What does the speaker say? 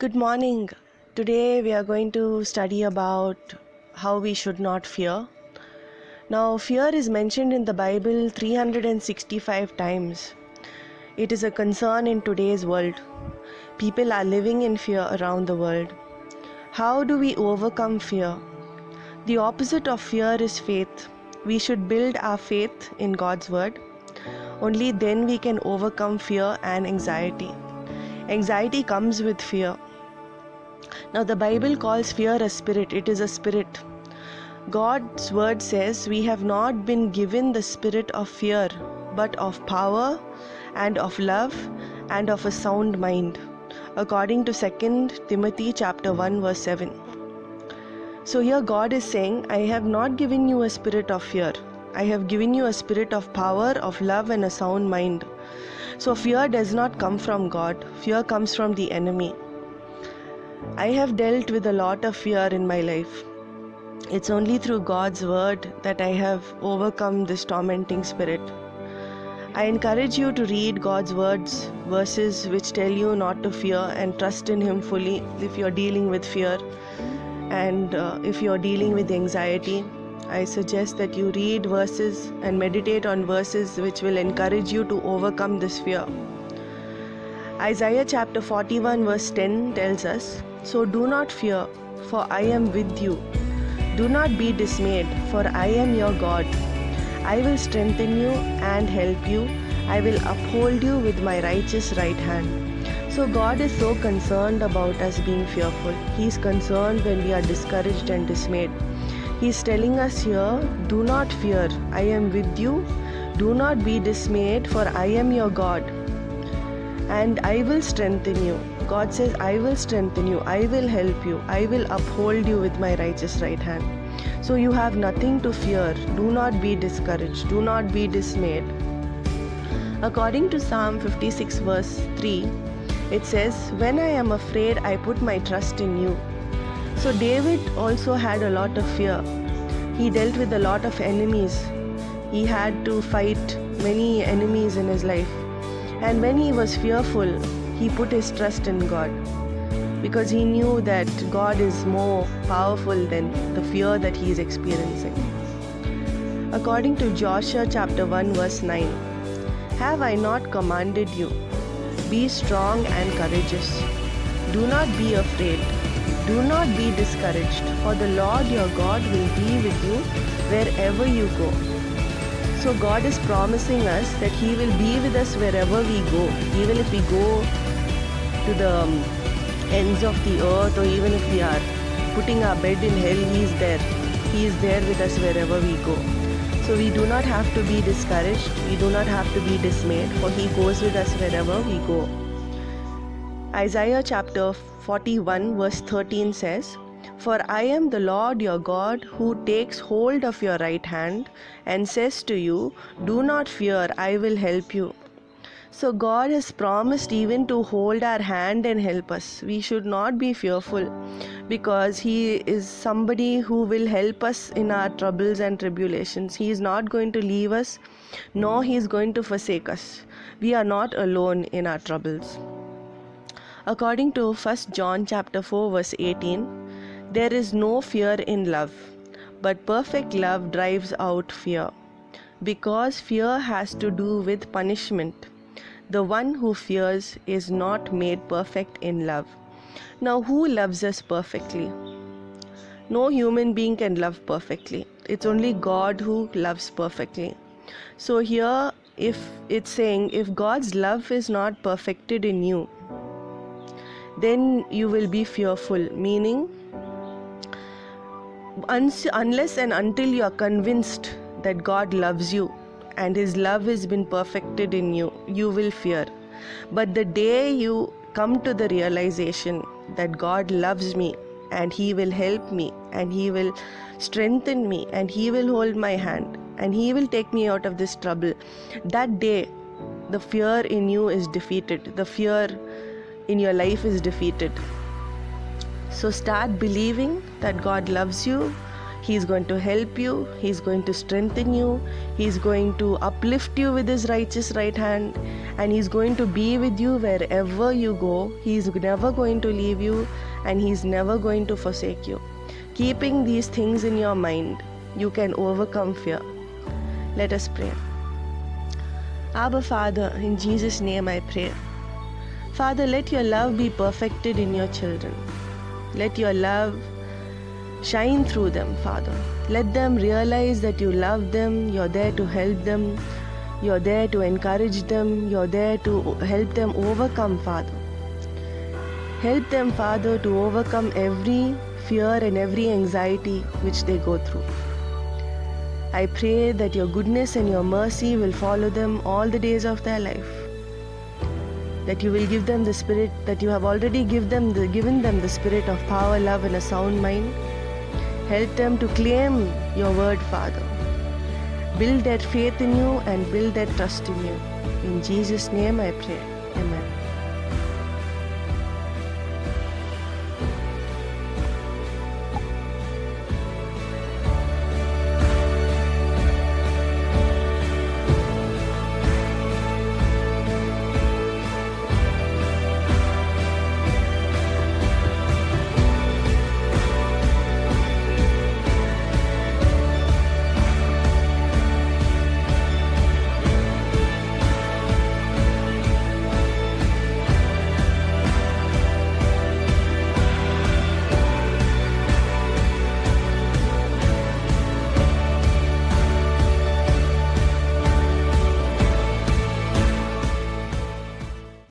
Good morning. Today we are going to study about how we should not fear. Now, fear is mentioned in the Bible 365 times. It is a concern in today's world. People are living in fear around the world. How do we overcome fear? The opposite of fear is faith. We should build our faith in God's word. Only then we can overcome fear and anxiety. Anxiety comes with fear. Now, the Bible calls fear a spirit. It is a spirit. God's word says we have not been given the spirit of fear, but of power and of love and of a sound mind, according to 2 Timothy chapter 1 verse 7. So here God is saying, I have not given you a spirit of fear. I have given you a spirit of power, of love and a sound mind. So fear does not come from God. Fear comes from the enemy. I have dealt with a lot of fear in my life. It's only through God's word that I have overcome this tormenting spirit. I encourage you to read God's words, verses which tell you not to fear and trust in Him fully if you're dealing with fear. And if you're dealing with anxiety, I suggest that you read verses and meditate on verses which will encourage you to overcome this fear. Isaiah chapter 41 verse 10 tells us, So do not fear, for I am with you. Do not be dismayed, for I am your God. I will strengthen you and help you. I will uphold you with my righteous right hand. So God is so concerned about us being fearful. He is concerned when we are discouraged and dismayed. He is telling us here, do not fear, I am with you. Do not be dismayed, for I am your God. And I will strengthen you. God says, I will strengthen you, I will help you, I will uphold you with my righteous right hand. So you have nothing to fear. Do not be discouraged. Do not be dismayed. According to Psalm 56 verse 3, it says, When I am afraid, I put my trust in you. So David also had a lot of fear. He dealt with a lot of enemies. He had to fight many enemies in his life. And when he was fearful, he put his trust in God, because he knew that God is more powerful than the fear that he is experiencing. According to Joshua chapter 1 verse 9, Have I not commanded you? Be strong and courageous. Do not be afraid. Do not be discouraged, for the Lord your God will be with you wherever you go. So God is promising us that He will be with us wherever we go. Even if we go to the ends of the earth, or even if we are putting our bed in hell, He is there. He is there with us wherever we go. So we do not have to be discouraged. We do not have to be dismayed, for He goes with us wherever we go. Isaiah chapter 41 verse 13 says, For I am the Lord your God, who takes hold of your right hand and says to you, Do not fear, I will help you. So God has promised even to hold our hand and help us. We should not be fearful, because He is somebody who will help us in our troubles and tribulations. He is not going to leave us, nor He is going to forsake us. We are not alone in our troubles. According to 1 John chapter 4 verse 18, There is no fear in love, but perfect love drives out fear, because fear has to do with punishment. The one who fears is not made perfect in love. Now, who loves us perfectly? No human being can love perfectly. It's only God who loves perfectly. So here, if it's saying, if God's love is not perfected in you, then you will be fearful, meaning unless and until you are convinced that God loves you and His love has been perfected in you, you will fear. But the day you come to the realization that God loves me and He will help me and He will strengthen me and He will hold my hand and He will take me out of this trouble, that day the fear in you is defeated. The fear in your life is defeated. So start believing that God loves you. He is going to help you. He is going to strengthen you. He is going to uplift you with His righteous right hand, and He's going to be with you wherever you go. He's never going to leave you, and He's never going to forsake you. Keeping these things in your mind, you can overcome fear. Let us pray. Abba Father, in Jesus' name I pray. Father, let your love be perfected in your children. Let your love shine through them, Father. Let them realize that you love them, you're there to help them, you're there to encourage them, you're there to help them overcome, Father. Help them, Father, to overcome every fear and every anxiety which they go through. I pray that your goodness and your mercy will follow them all the days of their life. That you will give them the spirit, that you have already given them the spirit of power, love and a sound mind. Help them to claim your word, Father. Build that faith in you and build that trust in you. In Jesus' name I pray.